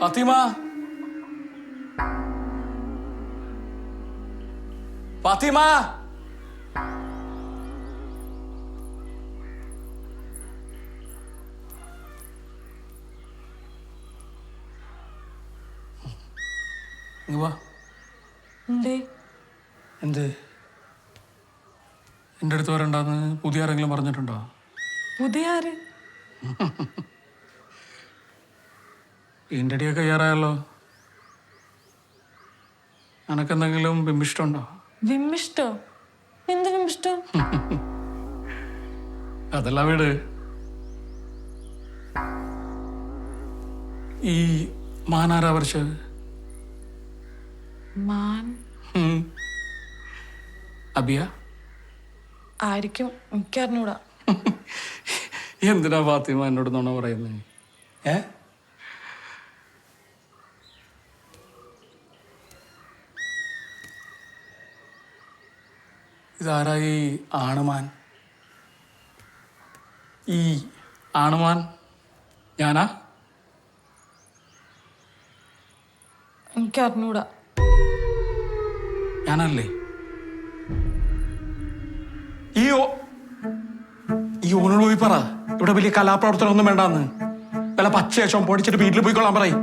ഫാത്തിമ ഫാത്തിമ എന്ത് എൻ്റെ അടുത്ത് വരണ്ടെന്ന് പുതിയ ആരെങ്കിലും പറഞ്ഞിട്ടുണ്ടോ? പുതിയ ആര്? ഈൻ്റെടിയൊക്കെ കയ്യാറായല്ലോ. എനക്കെന്തെങ്കിലും ബിംബിഷ്ടമുണ്ടോ? വിമ്മിഷ്ടോ? എന്ത് വിമ്മിഷ്ടം? അതല്ല വീട്. ഈ മാനാരാ പറിച്ചത്? മാൻ അബിയ ആയിരിക്കും, എനിക്കറിഞ്ഞൂടാ. എന്തിനാ ഫാത്തിമ എന്നോട് നുണ പറയുന്നത്? ഇതാരാ ഈ ആണുമാൻ? ഈ ആണുമാൻ ഞാനാ? എനിക്കറിഞ്ഞൂടാ. ഞാനല്ലേ? ഈ ഓനോട് പോയി പറ ഇവിടെ വലിയ കലാപ്രവർത്തനം ഒന്നും വേണ്ടാന്ന്. വല്ല പച്ചയശം പൊടിച്ചിട്ട് വീട്ടിൽ പോയിക്കൊള്ളാൻ പറയും.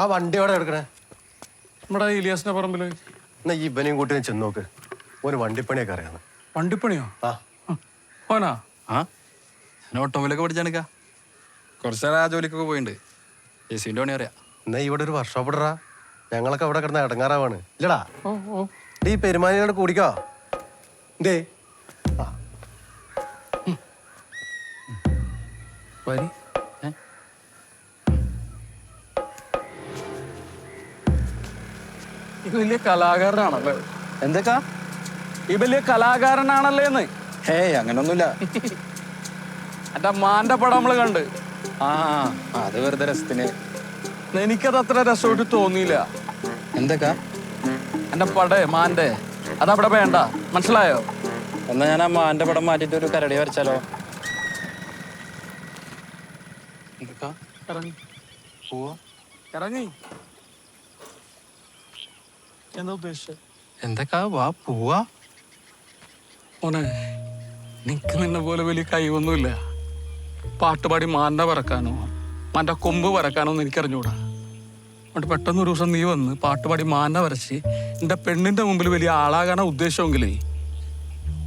ആ വണ്ടി എവിടെ എടുക്കണേ? നമ്മുടെ ഇലിയാസിന്റെ പറമ്പില്. എന്നാ ഈ ഇവനെയും കൂട്ടി ചെന്ന് നോക്ക്. ഓന് വണ്ടിപ്പണിയൊക്കെ അറിയാന്ന്. വണ്ടിപ്പണിയോ? ഓനാ? ഞാൻ ഓട്ടോമൊബൈലൊക്കെ പഠിച്ചെടുക്ക. കുറച്ച് നേരം ആ ജോലിക്കൊക്കെ പോയിട്ടുണ്ട്. ജെസിന്റെ പണി അറിയാം. എന്നാ ഇവിടെ ഒരു വർക്ക്ഷോപ്പ് ഇടറാ. ഞങ്ങളൊക്കെ അവിടെ കിടന്ന ഇടങ്ങാറാവാണ്. ഇല്ലടാ ഈ പെരുമാനിയോട് കൂടിക്കോ. എന്തേ വരി. ഇത് വലിയ കലാകാരനാണല്ലേ? എന്തൊക്കാ? ഈ വലിയ കലാകാരനാണല്ലേന്ന്. ഹേയ് അങ്ങനൊന്നുമില്ല. എന്റെ മാന്റെ പടം നമ്മള് കണ്ട്. അത് വെറുതെ രസത്തിന്. എനിക്കത് അത്ര രസമായിട്ട് തോന്നിയില്ല. എന്തൊക്കാ? എന്റെ പടേ മാന്റെ അതവിടെ വേണ്ട, മനസ്സിലായോ? എന്നാ ഞാൻ ആ മാന്റെ പടം മാറ്റിട്ട് ഒരു കരടി വരച്ചാലോ? എന്തൊക്കാ? ഇറങ്ങി പോവാ. ഇറങ്ങി. എന്താ ഉദ്ദേശിച്ചത്? എന്തൊക്കാ? വാ പോവാ. മോനെ, നിനക്ക് നിന്നെ പോലെ വലിയ കഴിവൊന്നുമില്ല. പാട്ടുപാടി മാന്റെ പറക്കാനോ മാന്റെ കൊമ്പ് പറക്കാനോ ഒന്നും എനിക്കറിഞ്ഞൂടാ. എന്നിട്ട് പെട്ടെന്ന് ഒരു ദിവസം നീ വന്ന് പാട്ടുപാടി മാന്റെ വരച്ച് എന്റെ പെണ്ണിന്റെ മുമ്പിൽ വലിയ ആളാകാനാ ഉദ്ദേശമെങ്കിലേ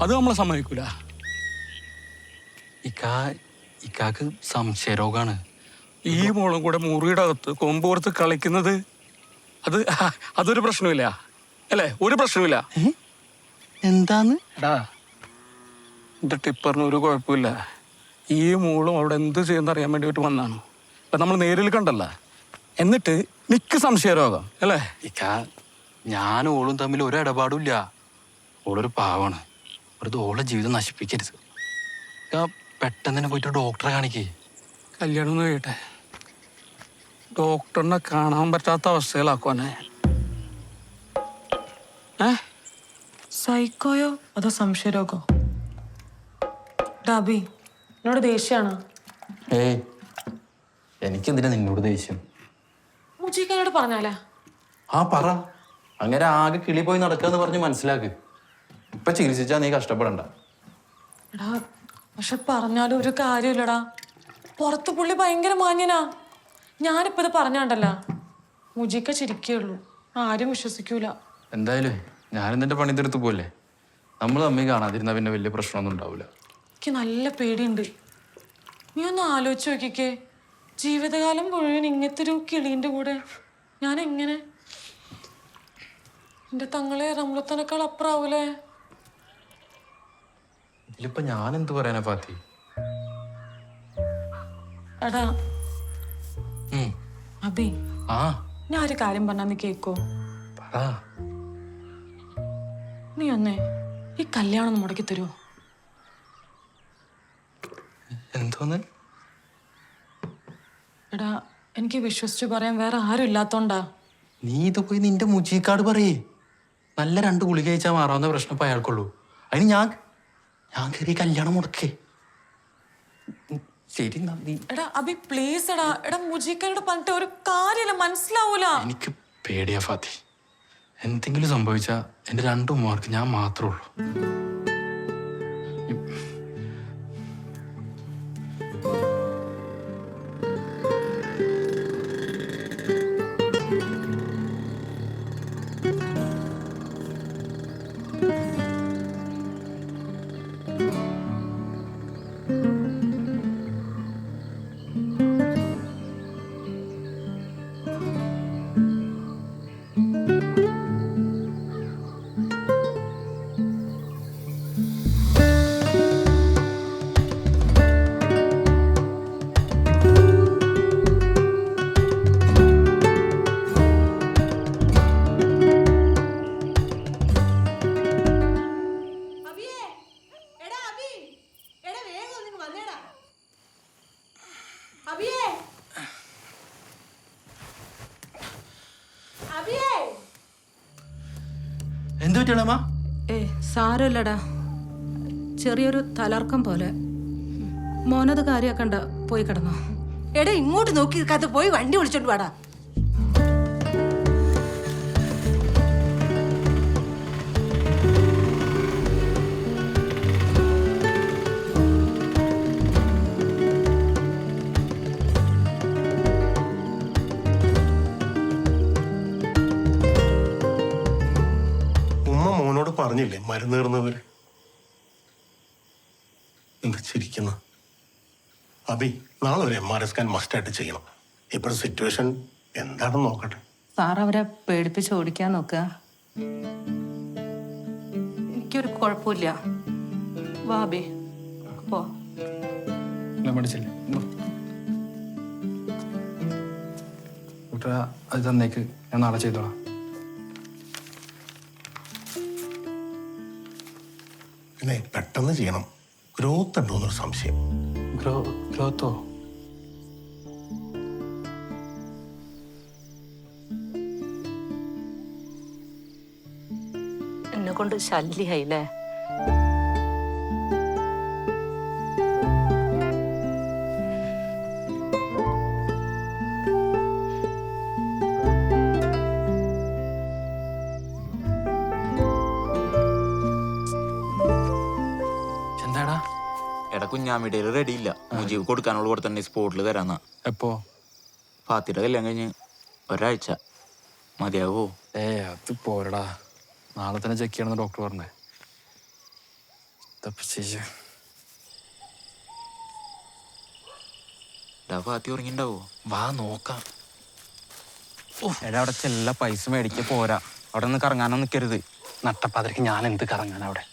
അത് നമ്മളെ സമ്മതിക്കൂല. ഇക്കാക്ക് സംശയരോഗാണ്. ഈ മോളും കൂടെ മുറിയുടെ അകത്ത് കൊമ്പ് കൊടുത്ത് കളിക്കുന്നത് അതൊരു പ്രശ്നമില്ല അല്ലേ? ഒരു പ്രശ്നമില്ല. എന്താന്ന്? എടാ, എന്റെ ടിപ്പറിന് ഒരു കുഴപ്പമില്ല. ഈ മോളും അവിടെ എന്ത് ചെയ്യുന്ന അറിയാൻ വേണ്ടിയിട്ട് വന്നാണ്. അപ്പൊ നമ്മൾ നേരിൽ കണ്ടല്ല. എന്നിട്ട് നിക്ക് സംശയരോഗം അല്ലേ? ഞാനും ഓളും തമ്മിൽ ഒരു ഇടപാടും ഇല്ല. ഓളൊരു പാവാണ്. വെറുതെ ഓളെ ജീവിതം നശിപ്പിക്കരുത്. പെട്ടെന്ന് തന്നെ പോയിട്ട് ഡോക്ടറെ കാണിക്കേ. കല്യാണം ഒന്ന് കഴിയട്ടെ. ഡോക്ടറിനെ കാണാൻ പറ്റാത്ത അവസ്ഥയിലാക്കുവാനെ. സൈക്കോയോ അതോ സംശയരോഗോ? ഡാബി എന്നോട് ദേഷ്യാണോ? ഏയ്, എനിക്കെന്തിനാ നിന്നോട് ദേഷ്യം? മുജിക്കാനോട് പറഞ്ഞാലാ? പറ. അങ്ങനെ ആകെ കിളി പോയി നടക്കാന്ന് പറഞ്ഞ് മനസ്സിലാക്ക്. ഇപ്പൊ ചികിത്സിച്ചാ നീ കഷ്ടപ്പെടണ്ട. എടാ, പക്ഷെ പറഞ്ഞാലും ഒരു കാര്യമില്ലടാ. പുറത്ത് പുള്ളി ഭയങ്കര മാന്യനാ. ഞാനിപ്പോ ഇത് പറഞ്ഞാണ്ടല്ല, മുജിക്ക ചിരിക്കുള്ളൂ, ആരും വിശ്വസിക്കൂല. എന്തായാലും ഞാനും നിന്റെ പണി തീർത്ത് പോലെ. നമ്മൾ തമ്മിൽ കാണാതിരുന്ന പിന്നെ വലിയ പ്രശ്നമൊന്നും ഉണ്ടാവില്ല. എനിക്ക് നല്ല പേടിയുണ്ട്. നീ ഒന്ന് ആലോചിച്ച് നോക്കിക്കേ, ജീവിതകാലം മുഴുവൻ ഇങ്ങനത്തെ ഒരു കിളീൻ്റെ കൂടെ ഞാൻ എങ്ങനെ? എൻ്റെ തങ്ങളെ റംലത്തനേക്കാൾ അപ്പുറാവൂലേ? ഇതിലിപ്പോ ഞാൻ എന്ത് പറയാനാ ഫാത്തി? എടാ അബി, ഞാൻ ഒരു കാര്യം പറഞ്ഞാ നീ കേക്കോ? പറ. നീ ഒന്നേ ഈ കല്യാണം ഒന്ന് മുടക്കി തരുമോ? എന്തോന്ന്? എടാ, എനിക്ക് വിശ്വസിച്ച് പറയാൻ വേറെ ആരും ഇല്ലാത്തോണ്ടാ. നീ ഇത് പോയി നിന്റെ മുച്ചിക്കാട് പറയേ. നല്ല 2 ഗുളിക കഴിച്ചാൽ മാറാവുന്ന പ്രശ്നം ഇപ്പൊ അയാൾക്കുള്ളൂ. അതിന് ഞാൻ കയറി കല്യാണം മുടക്കേ. ശരി നന്ദി. എടാ അബി പ്ലീസ് എടാ. എടാ മുജീക്കനോട് പറഞ്ഞിട്ട് ഒരു കാര്യമില്ല, മനസ്സിലാവൂല. എനിക്ക് പേടിയാ ഫാത്തി. എന്തെങ്കിലും സംഭവിച്ചാൽ എൻ്റെ 2 ഉമ്മമാർക്ക് ഞാൻ മാത്രമേ ഉള്ളൂ. എന്ത് പറ്റിയാണമ്മ? സാരമില്ലടാ, ചെറിയൊരു തലർക്കം പോലെ. മോനത് കാര്യാക്കണ്ട, പോയി കിടന്നോ. എടാ ഇങ്ങോട്ട് നോക്കി നിൽക്കാത്ത പോയി വണ്ടി വിളിച്ചോണ്ട് വാടാ. പറഞ്ഞില്ലേ മരുന്ന് തീർന്നവര്? എന്താ ചിരിക്കുന്ന? അബി, നാളെ ഒരു MRI സ്കാൻ മസ്റ്റായിട്ട് ചെയ്യണം. ഇപ്പോഴത്തെ സിറ്റുവേഷൻ എന്താണെന്ന് നോക്കട്ടെ. സാർ അവരെ പേടിപ്പിച്ച് ഓടിക്കാൻ നോക്കുക. എനിക്കൊരു കുഴപ്പമില്ല. വാബി പോ. അത് തന്നേക്ക്, ഞാൻ നാളെ ചെയ്തോളാം. പിന്നെ പെട്ടെന്ന് ചെയ്യണം. ഗ്രോത്ത് ഉണ്ടോന്നൊരു സംശയം. ഗ്രോത്തോ? എന്നെ കൊണ്ട് ശല്യായില്ലേ? എടാ കുഞ്ഞാമിടയിൽ റെഡി ഇല്ല. മുജീബ് കൊടുക്കാനുള്ള കൂടെ തന്നെ സ്പോട്ടിൽ തരാന്നാ. എപ്പോ? ഫാത്തിയുടെ കല്യാണം കഴിഞ്ഞ് ഒരാഴ്ച മതിയാവോ? അത് പോരടാ, നാളെ തന്നെ ചെക്ക് ചെയ്യണമെന്ന് ഡോക്ടർ പറഞ്ഞേ. ഫാത്തി ഉറങ്ങിണ്ടാവോ? വാ നോക്കാം. എടാ അവിടെ ചെല്ല പൈസ മേടിക്ക പോരാ. അവിടെ നിന്ന് കറങ്ങാനോ നിൽക്കരുത്. നട്ടപ്പാതിരക്ക് ഞാൻ എന്ത് കറങ്ങാൻ അവിടെ?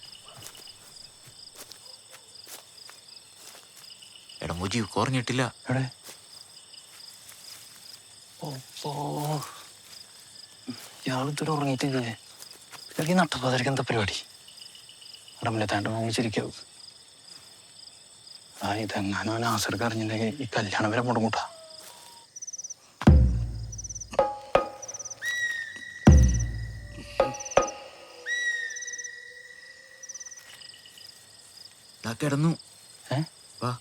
എടാ മുജീബ് കുറഞ്ഞിട്ടില്ല. എവിടെ? ഇയാളിതൊരു ഉറങ്ങിയിട്ടില്ലേ? ഈ നട്ടപ്പാതിരക്ക് എന്താ പരിപാടി? അവിടെ മുന്നേ താണ്ട് വാങ്ങിച്ചിരിക്കാവും. ഇതെങ്ങാനോ നാസർക്ക് അറിഞ്ഞിട്ടുണ്ടെങ്കിൽ ഈ കല്യാണം വരെ മുടങ്ങൂട്ടാ. കിടന്നു. വാ.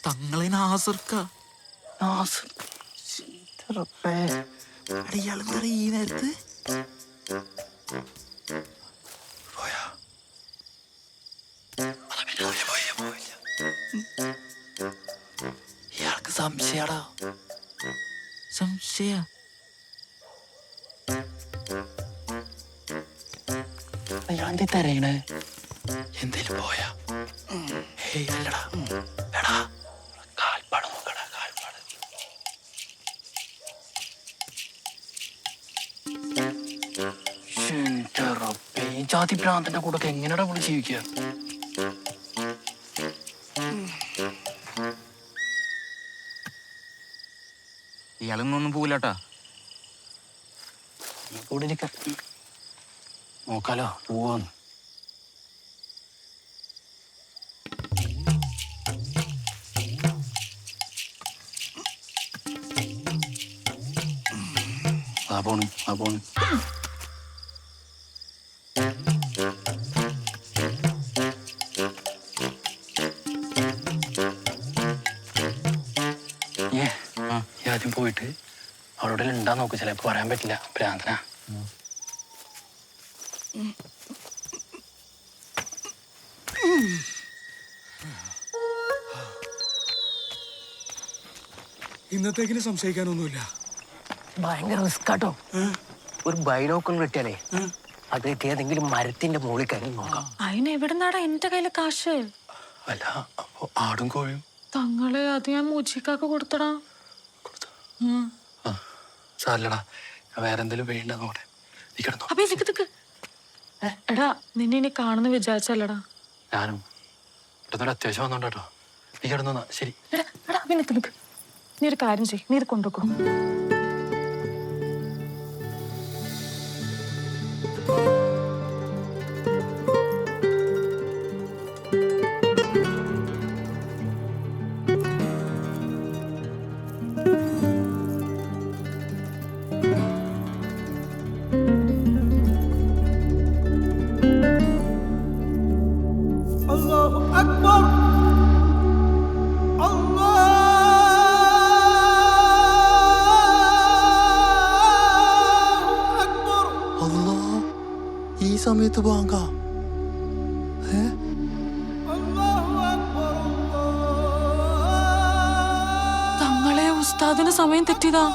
തങ്ങളെ നാസർക്ക. ഇയാളെന്താ ഈ നേരത്ത്? ഇയാൾക്ക് സംശയാടാ. സംശയ അയാളെന്തേ തരയണേ? എന്തേലും പോയാ? അല്ലടാ, എടാ കാൽപ്പാട് നോക്കടാ, കാൽപ്പാട്. എന്റെ റബ്ബേ, ജാതി ഭ്രാന്തന്റെ കൂടെ ഒക്കെ എങ്ങനെയാ നമ്മൾ ജീവിക്കുക? ഇയാളൊന്നും പോവില്ലാട്ടാ. കൂടെ ഇരിക്കാം. നോക്കാലോ പോവാന്ന്. ആ പോണ്. ആദ്യം പോയിട്ട് അവിടെ ഉണ്ടാ നോക്ക്, ചിലപ്പോ പറയാൻ പറ്റില്ല, ഭ്രാന്തനാ. ഇന്നത്തേക്കിന് സംശയിക്കാനൊന്നുമില്ല. ഭയങ്കര റിസ്കാട്ടോ. ഒരു ബൈനോക്കുകൾ കിട്ടിയാലേ അത് ഏതെങ്കിലും മരത്തിന്റെ മുകളിൽ കയറി നോക്കാം. അതിന് എവിടുന്നാടാ എന്റെ കയ്യില് കാശ്? അല്ല, അപ്പൊ ആടും കോഴിയും തങ്ങളെ അത് ഞാൻ മൂച്ചിക്കാക്ക് കൊടുത്തടാ. സാരല്ലടാ, വേറെ എന്തെങ്കിലും വേണ്ട നോട്ടെ. നീ കിടന്നോ. അപ്പൊ ഇതിക്ക് എടാ, നിന്നെ ഇനി കാണുന്ന വിചാരിച്ചല്ലടാ. ഞാനും ഇവിടുന്നൊരു അത്യാവശ്യം വന്നോട്ടോ. നീ കിടന്നോ. ശരി. എടാ നിക്ക്. നീ ഒരു കാര്യം ചെയ്യ്, നീ ഇത് കൊണ്ടുവെക്കോ. ഈ സമയത്ത് ബാങ്കാ? തങ്ങളെ ഉസ്താദിന് സമയം തെറ്റിയതാ.